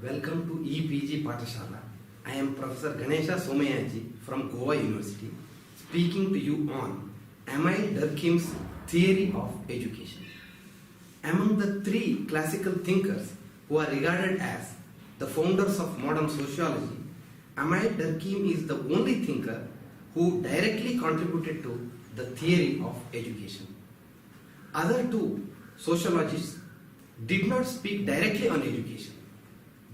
Welcome to EPG Pathashala. I am Professor Ganesha Somayaji from Goa University speaking to you on Emile Durkheim's theory of education. Among the three classical thinkers who are regarded as the founders of modern sociology, Emile Durkheim is the only thinker who directly contributed to the theory of education. Other two sociologists did not speak directly on education.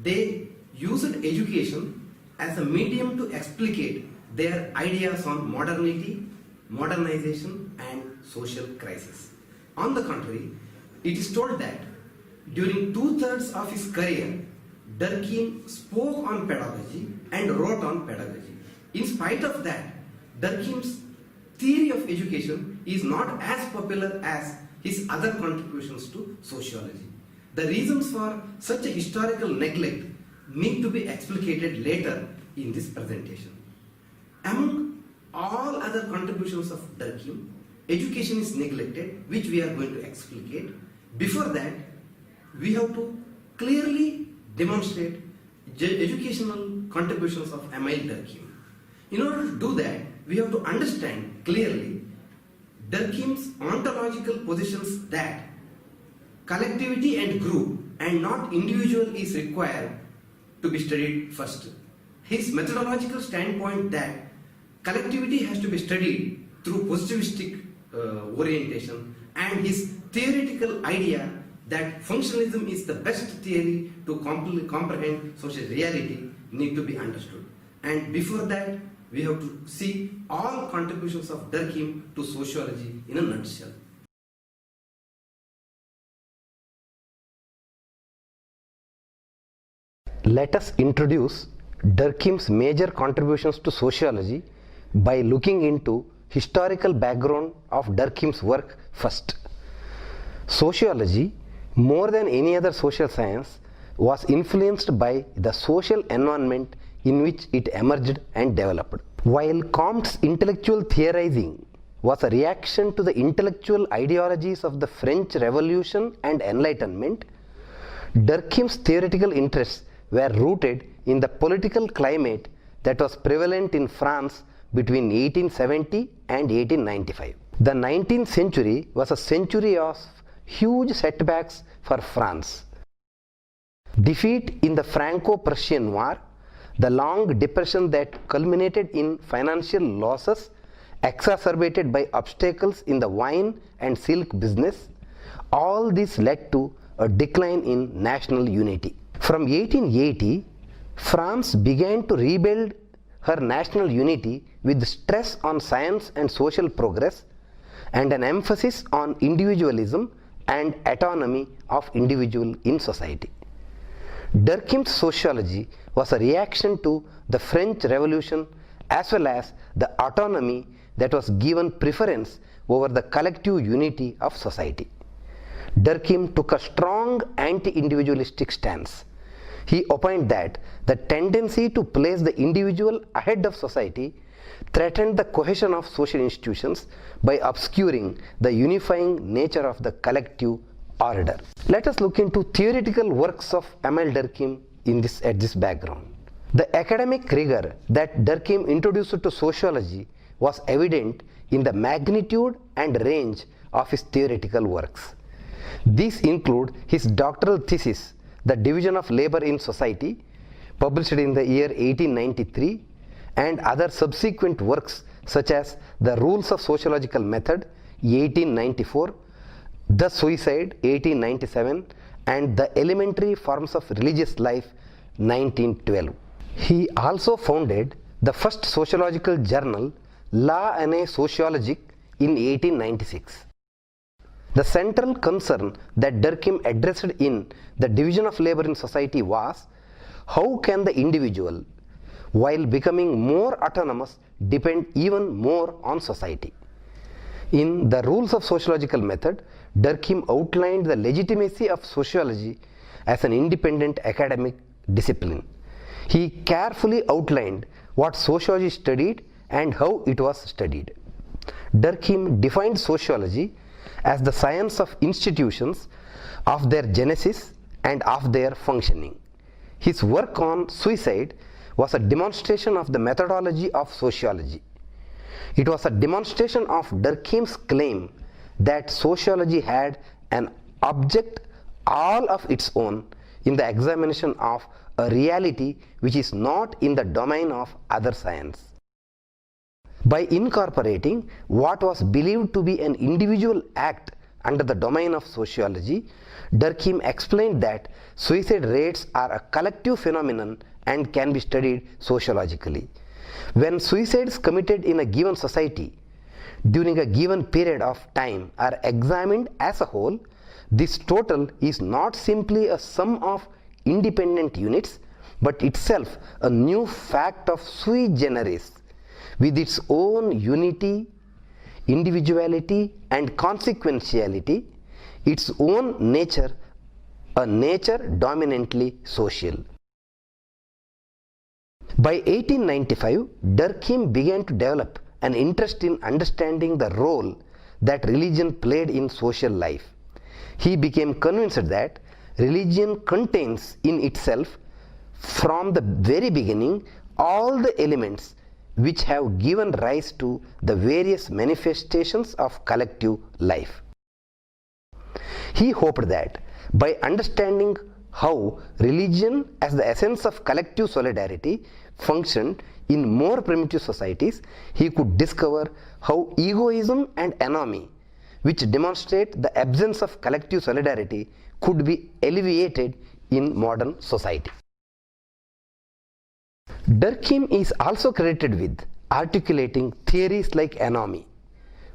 They used education as a medium to explicate their ideas on modernity, modernization, and social crisis. On the contrary, it is told that during 2/3 of his career, Durkheim spoke on pedagogy and wrote on pedagogy. In spite of that, Durkheim's theory of education is not as popular as his other contributions to sociology. The reasons for such a historical neglect need to be explicated later in this presentation. Among all other contributions of Durkheim, education is neglected, which we are going to explicate. Before that, we have to clearly demonstrate educational contributions of Emile Durkheim. In order to do that, we have to understand clearly Durkheim's ontological positions that collectivity and group and not individual is required to be studied first. His methodological standpoint that collectivity has to be studied through positivistic orientation, and his theoretical idea that functionalism is the best theory to comprehend social reality need to be understood. And before that, we have to see all contributions of Durkheim to sociology in a nutshell. Let us introduce Durkheim's major contributions to sociology by looking into historical background of Durkheim's work first. Sociology, more than any other social science, was influenced by the social environment in which it emerged and developed. While Comte's intellectual theorizing was a reaction to the intellectual ideologies of the French Revolution and Enlightenment, Durkheim's theoretical interests were rooted in the political climate that was prevalent in France between 1870 and 1895. The 19th century was a century of huge setbacks for France. Defeat in the Franco-Prussian War, the long depression that culminated in financial losses exacerbated by obstacles in the wine and silk business, all this led to a decline in national unity. From 1880, France began to rebuild her national unity with stress on science and social progress and an emphasis on individualism and autonomy of individual in society. Durkheim's sociology was a reaction to the French Revolution as well as the autonomy that was given preference over the collective unity of society. Durkheim took a strong anti-individualistic stance. He opined that the tendency to place the individual ahead of society threatened the cohesion of social institutions by obscuring the unifying nature of the collective order. Let us look into theoretical works of Emile Durkheim at this background. The academic rigor that Durkheim introduced to sociology was evident in the magnitude and range of his theoretical works. These include his doctoral thesis, The Division of Labor in Society, published in the year 1893, and other subsequent works such as The Rules of Sociological Method, 1894, The Suicide, 1897, and The Elementary Forms of Religious Life, 1912. He also founded the first sociological journal, La Année Sociologique, in 1896. The central concern that Durkheim addressed in The Division of Labor in Society was how can the individual, while becoming more autonomous, depend even more on society. In The Rules of Sociological Method, Durkheim outlined the legitimacy of sociology as an independent academic discipline. He carefully outlined what sociology studied and how it was studied. Durkheim defined sociology as the science of institutions, of their genesis and of their functioning. His work on suicide was a demonstration of the methodology of sociology. It was a demonstration of Durkheim's claim that sociology had an object all of its own in the examination of a reality which is not in the domain of other science. By incorporating what was believed to be an individual act under the domain of sociology, Durkheim explained that suicide rates are a collective phenomenon and can be studied sociologically. When suicides committed in a given society during a given period of time are examined as a whole, this total is not simply a sum of independent units, but itself a new fact of sui generis, with its own unity, individuality and consequentiality, its own nature, a nature dominantly social. By 1895, Durkheim began to develop an interest in understanding the role that religion played in social life. He became convinced that religion contains in itself, from the very beginning, all the elements which have given rise to the various manifestations of collective life. He hoped that by understanding how religion as the essence of collective solidarity functioned in more primitive societies, he could discover how egoism and anomie, which demonstrate the absence of collective solidarity, could be alleviated in modern society. Durkheim is also credited with articulating theories like anomie.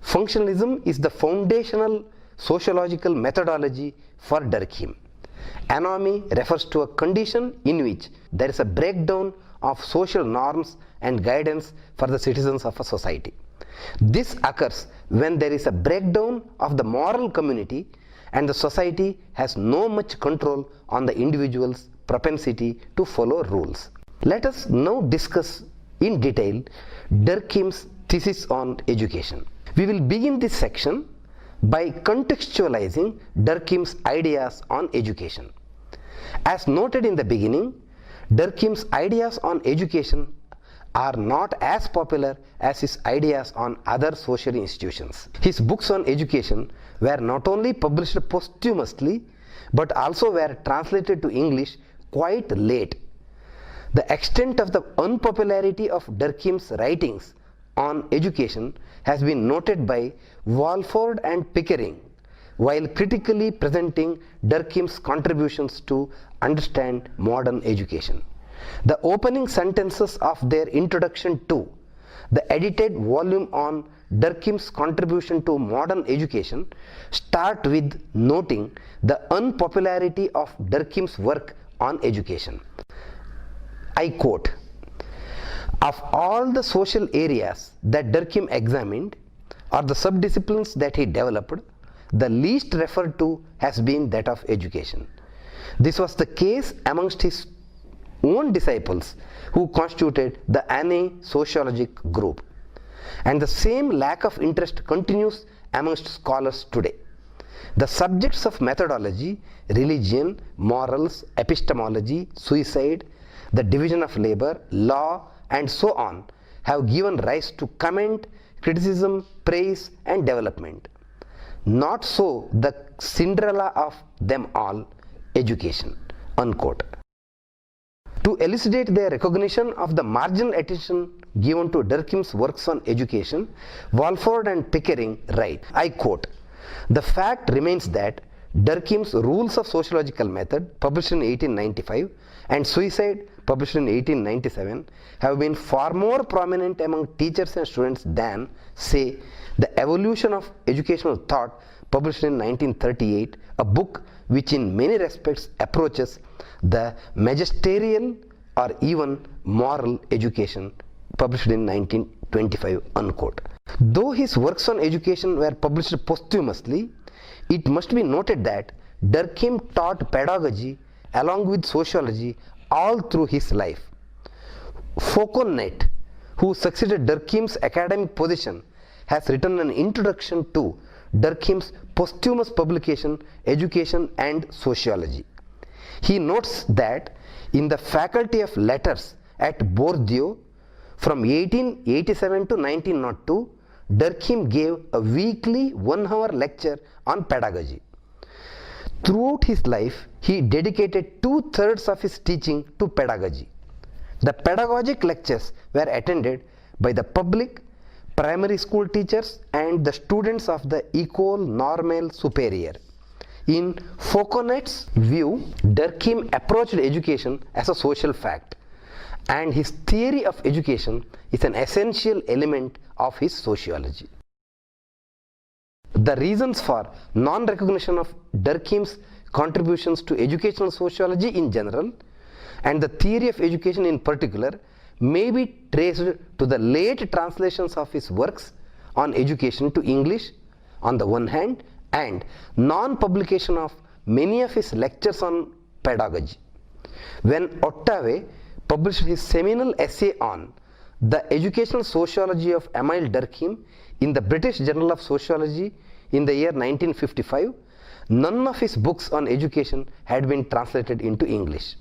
Functionalism is the foundational sociological methodology for Durkheim. Anomie refers to a condition in which there is a breakdown of social norms and guidance for the citizens of a society. This occurs when there is a breakdown of the moral community and the society has no much control on the individual's propensity to follow rules. Let us now discuss in detail Durkheim's thesis on education. We will begin this section by contextualizing Durkheim's ideas on education. As noted in the beginning, Durkheim's ideas on education are not as popular as his ideas on other social institutions. His books on education were not only published posthumously but also were translated to English quite late. The extent of the unpopularity of Durkheim's writings on education has been noted by Walford and Pickering while critically presenting Durkheim's contributions to understand modern education. The opening sentences of their introduction to the edited volume on Durkheim's contribution to modern education start with noting the unpopularity of Durkheim's work on education. I quote, "Of all the social areas that Durkheim examined, or the subdisciplines that he developed, the least referred to has been that of education. This was the case amongst his own disciples who constituted the ane-sociologic group, and the same lack of interest continues amongst scholars today. The subjects of methodology, religion, morals, epistemology, suicide, the division of labor, law, and so on have given rise to comment, criticism, praise, and development. Not so the Cinderella of them all, education." Unquote. To elucidate their recognition of the marginal attention given to Durkheim's works on education, Walford and Pickering write, I quote, "The fact remains that Durkheim's Rules of Sociological Method, published in 1895, and Suicide, published in 1897, have been far more prominent among teachers and students than, say, The Evolution of Educational Thought, published in 1938, a book which in many respects approaches the magisterial or even moral education, published in 1925, unquote." Though his works on education were published posthumously, it must be noted that Durkheim taught pedagogy along with sociology all through his life. Fauconnet, who succeeded Durkheim's academic position, has written an introduction to Durkheim's posthumous publication, Education and Sociology. He notes that in the Faculty of Letters at Bordeaux from 1887 to 1902, Durkheim gave a weekly 1-hour lecture on pedagogy. Throughout his life, he dedicated 2/3 of his teaching to pedagogy. The pedagogic lectures were attended by the public, primary school teachers and the students of the École Normale Supérieure. In Fauconnet's view, Durkheim approached education as a social fact, and his theory of education is an essential element of his sociology. The reasons for non-recognition of Durkheim's contributions to educational sociology in general and the theory of education in particular may be traced to the late translations of his works on education to English on the one hand, and non-publication of many of his lectures on pedagogy. When Ottaway published his seminal essay on the educational sociology of Emile Durkheim in the British Journal of Sociology in the year 1955, none of his books on education had been translated into English.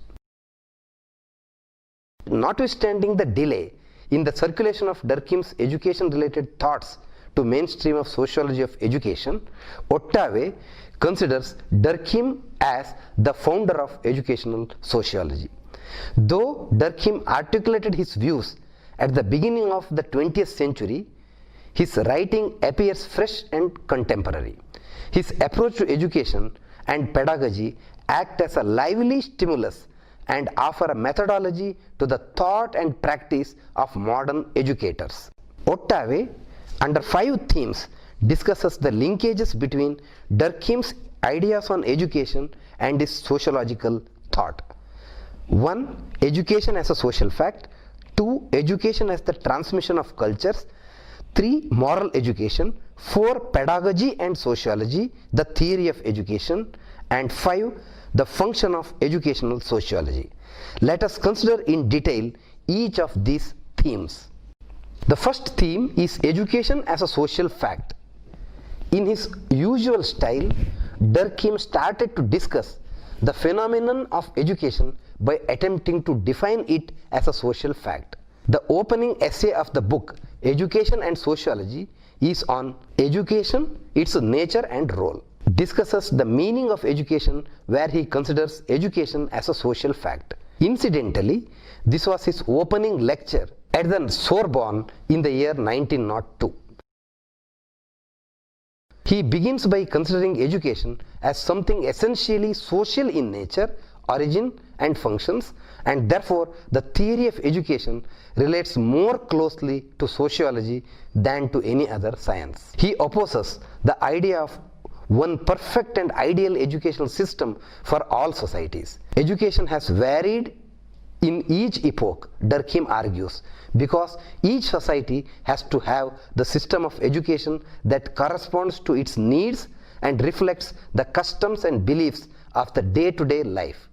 Notwithstanding the delay in the circulation of Durkheim's education-related thoughts to mainstream of sociology of education, Ottaway considers Durkheim as the founder of educational sociology. Though Durkheim articulated his views at the beginning of the 20th century, his writing appears fresh and contemporary. His approach to education and pedagogy act as a lively stimulus and offer a methodology to the thought and practice of modern educators. Ottaway, under 5 themes, discusses the linkages between Durkheim's ideas on education and his sociological thought. 1. Education as a social fact. 2. Education as the transmission of cultures. 3. Moral education. 4. Pedagogy and sociology, the theory of education. And 5. The function of educational sociology. Let us consider in detail each of these themes. The first theme is education as a social fact. In his usual style, Durkheim started to discuss the phenomenon of education by attempting to define it as a social fact. The opening essay of the book, Education and Sociology, is on education, its nature and role. Discusses the meaning of education, where he considers education as a social fact. Incidentally, this was his opening lecture at the Sorbonne in the year 1902. He begins by considering education as something essentially social in nature, origin and functions, and therefore the theory of education relates more closely to sociology than to any other science. He opposes the idea of one perfect and ideal educational system for all societies. Education has varied in each epoch, Durkheim argues, because each society has to have the system of education that corresponds to its needs and reflects the customs and beliefs of the day-to-day life.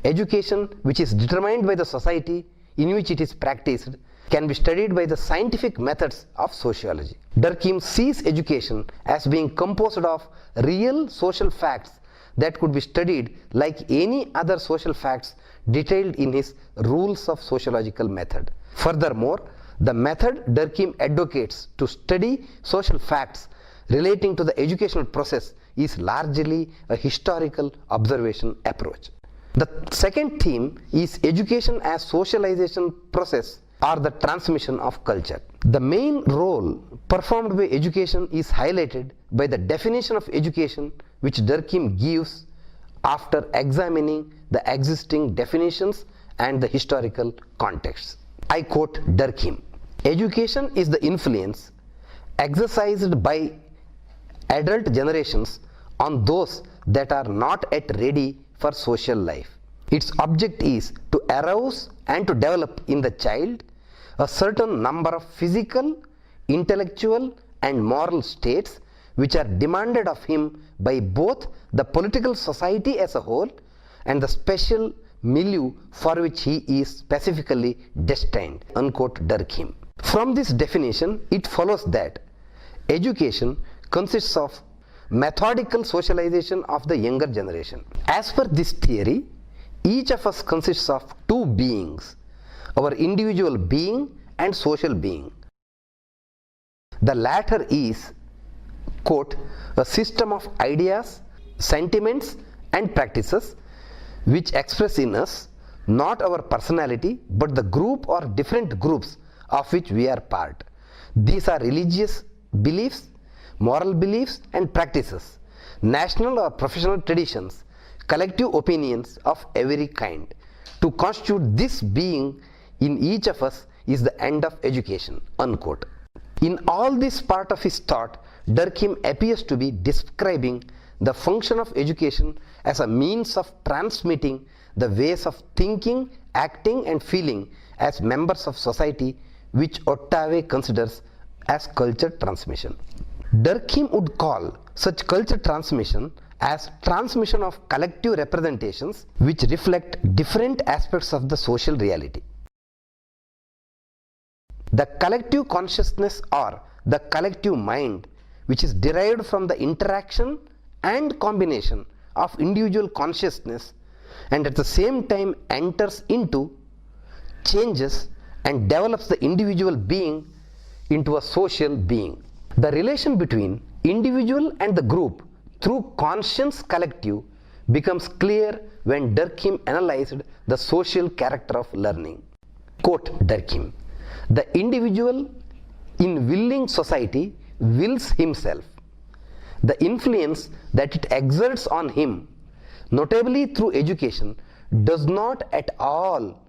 Education, which is determined by the society in which it is practiced, can be studied by the scientific methods of sociology. Durkheim sees education as being composed of real social facts that could be studied like any other social facts detailed in his Rules of Sociological Method. Furthermore, the method Durkheim advocates to study social facts relating to the educational process is largely a historical observation approach. The second theme is education as socialization process or the transmission of culture. The main role performed by education is highlighted by the definition of education which Durkheim gives after examining the existing definitions and the historical context. I quote Durkheim, "Education is the influence exercised by adult generations on those that are not yet ready for social life. Its object is to arouse and to develop in the child a certain number of physical, intellectual and moral states which are demanded of him by both the political society as a whole and the special milieu for which he is specifically destined." Unquote Durkheim. From this definition, it follows that education consists of methodical socialization of the younger generation. As per this theory, each of us consists of two beings, our individual being and social being. The latter is, quote, a system of ideas, sentiments and practices which express in us not our personality but the group or different groups of which we are part. These are religious beliefs, moral beliefs and practices, national or professional traditions, collective opinions of every kind. To constitute this being in each of us is the end of education, unquote. In all this part of his thought, Durkheim appears to be describing the function of education as a means of transmitting the ways of thinking, acting and feeling as members of society, which Ottaway considers as culture transmission. Durkheim would call such culture transmission as transmission of collective representations which reflect different aspects of the social reality. The collective consciousness or the collective mind, which is derived from the interaction and combination of individual consciousness and at the same time enters into, changes and develops the individual being into a social being. The relation between individual and the group through conscience collective becomes clear when Durkheim analyzed the social character of learning. Quote Durkheim, "The individual in willing society wills himself. The influence that it exerts on him, notably through education, does not at all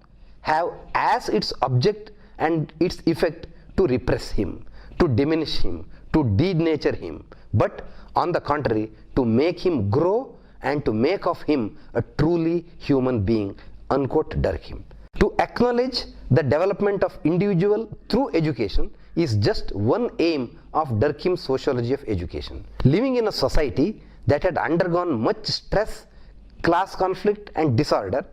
have as its object and its effect to repress him, to diminish him, to denature him, but on the contrary, to make him grow and to make of him a truly human being," unquote Durkheim. To acknowledge the development of individual through education is just one aim of Durkheim's sociology of education. Living in a society that had undergone much stress, class conflict and disorder,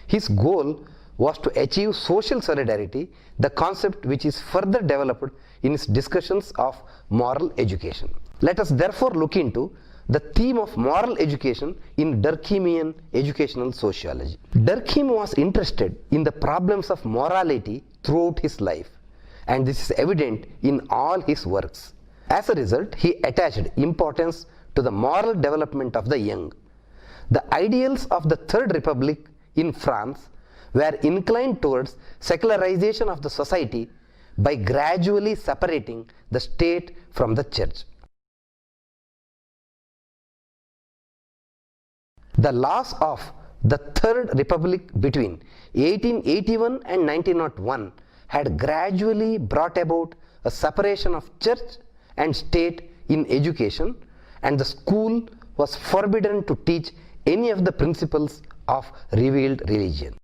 his goal was to achieve social solidarity, the concept which is further developed in his discussions of moral education. Let us therefore look into the theme of moral education in Durkheimian educational sociology. Durkheim was interested in the problems of morality throughout his life, and this is evident in all his works. As a result, he attached importance to the moral development of the young. The ideals of the Third Republic in France were inclined towards secularization of the society by gradually separating the state from the church. The laws of the Third Republic between 1881 and 1901 had gradually brought about a separation of church and state in education, and the school was forbidden to teach any of the principles of revealed religion.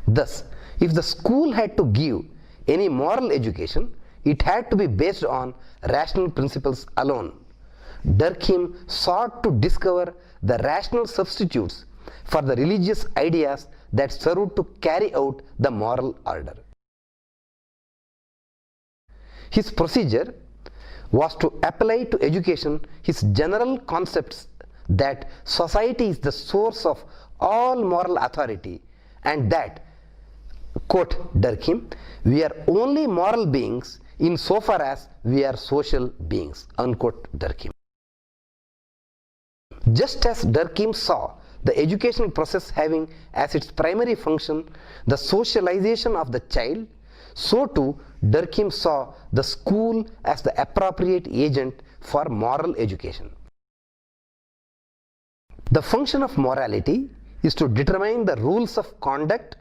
Thus, if the school had to give any moral education, it had to be based on rational principles alone. Durkheim sought to discover the rational substitutes for the religious ideas that served to carry out the moral order. His procedure was to apply to education his general concepts that society is the source of all moral authority and that, quote Durkheim, "we are only moral beings insofar as we are social beings," unquote Durkheim. Just as Durkheim saw the educational process having as its primary function the socialization of the child, so too Durkheim saw the school as the appropriate agent for moral education. The function of morality is to determine the rules of conduct,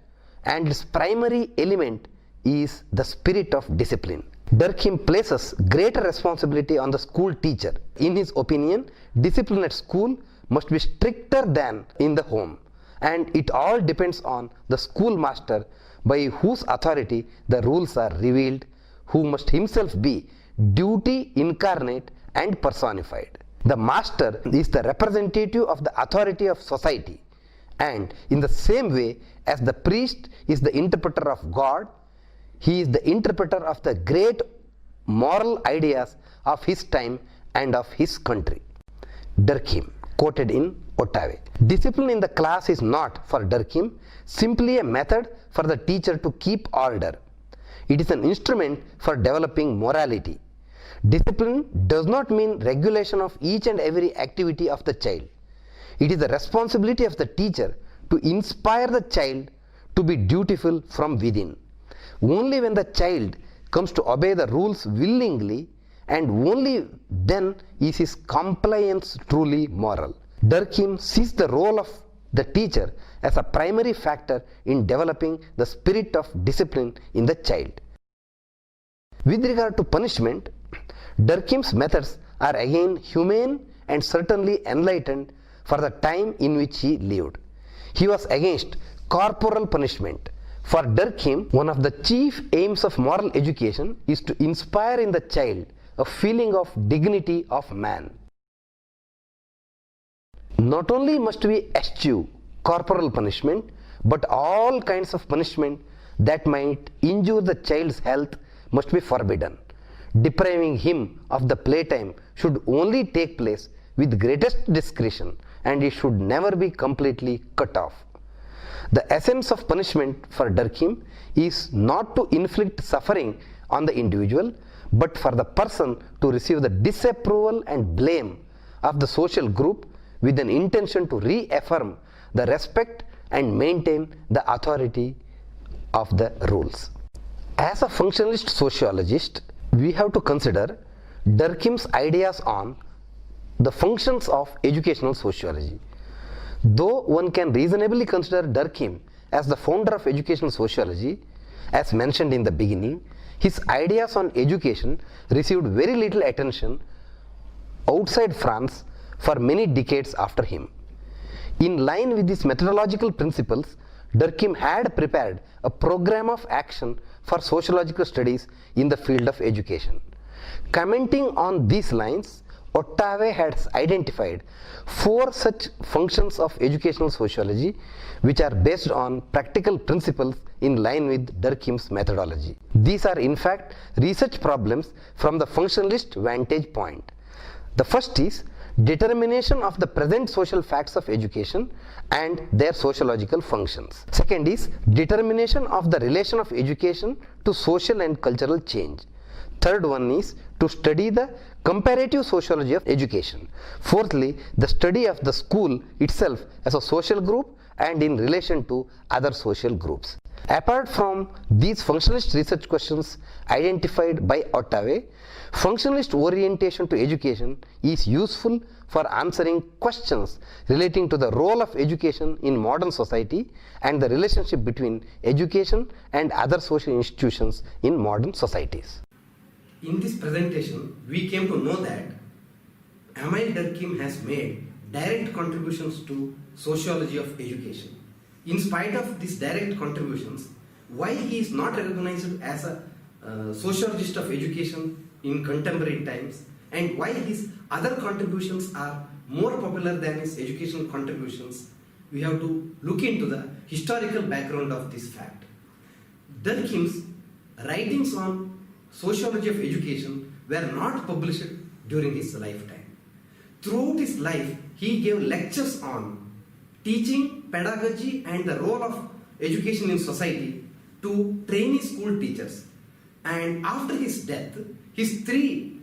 and its primary element is the spirit of discipline. Durkheim places greater responsibility on the school teacher. In his opinion, discipline at school must be stricter than in the home, and it all depends on the schoolmaster by whose authority the rules are revealed, who must himself be duty incarnate and personified. The master is the representative of the authority of society, and in the same way as the priest is the interpreter of God, he is the interpreter of the great moral ideas of his time and of his country. Durkheim, quoted in Ottaway. Discipline in the class is not, for Durkheim, simply a method for the teacher to keep order. It is an instrument for developing morality. Discipline does not mean regulation of each and every activity of the child. It is the responsibility of the teacher to inspire the child to be dutiful from within. Only when the child comes to obey the rules willingly, and only then is his compliance truly moral. Durkheim sees the role of the teacher as a primary factor in developing the spirit of discipline in the child. With regard to punishment, Durkheim's methods are again humane and certainly enlightened for the time in which he lived. He was against corporal punishment. For Durkheim, one of the chief aims of moral education is to inspire in the child a feeling of dignity of man. Not only must we eschew corporal punishment, but all kinds of punishment that might injure the child's health must be forbidden. Depriving him of the playtime should only take place with greatest discretion, and it should never be completely cut off. The essence of punishment for Durkheim is not to inflict suffering on the individual, but for the person to receive the disapproval and blame of the social group with an intention to reaffirm the respect and maintain the authority of the rules. As a functionalist sociologist, we have to consider Durkheim's ideas on the functions of educational sociology. Though one can reasonably consider Durkheim as the founder of educational sociology, as mentioned in the beginning, his ideas on education received very little attention outside France for many decades after him. In line with these methodological principles, Durkheim had prepared a program of action for sociological studies in the field of education. Commenting on these lines, Ottaway has identified 4 such functions of educational sociology which are based on practical principles in line with Durkheim's methodology. These are in fact research problems from the functionalist vantage point. The first is determination of the present social facts of education and their sociological functions. Second is determination of the relation of education to social and cultural change. Third one is to study the comparative sociology of education. Fourthly, the study of the school itself as a social group and in relation to other social groups. Apart from these functionalist research questions identified by Ottaway, functionalist orientation to education is useful for answering questions relating to the role of education in modern society and the relationship between education and other social institutions in modern societies. In this presentation, we came to know that Emile Durkheim has made direct contributions to sociology of education. In spite of these direct contributions, why he is not recognized as a sociologist of education in contemporary times, and why his other contributions are more popular than his educational contributions, we have to look into the historical background of this fact. Durkheim's writings on sociology of education were not published during his lifetime. Throughout his life, he gave lectures on teaching, pedagogy and the role of education in society to trainee school teachers. And after his death, his 3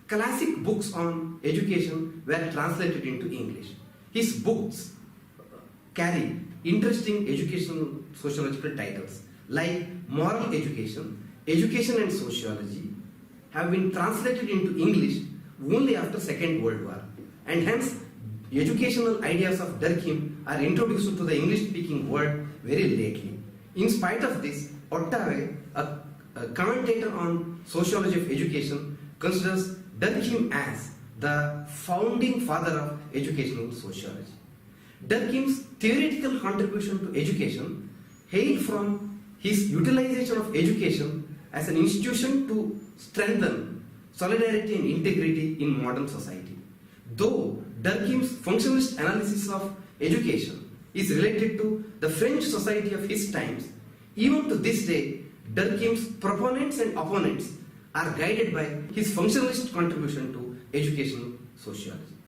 classic books on education were translated into English. His books carry interesting educational sociological titles like Moral Education, Education and Sociology, have been translated into English only after Second World War, and hence educational ideas of Durkheim are introduced to the English-speaking world very lately. In spite of this, Ottaway, a commentator on sociology of education, considers Durkheim as the founding father of educational sociology. Durkheim's theoretical contribution to education hailed from his utilization of education as an institution to strengthen solidarity and integrity in modern society. Though Durkheim's functionalist analysis of education is related to the French society of his times, even to this day, Durkheim's proponents and opponents are guided by his functionalist contribution to educational sociology.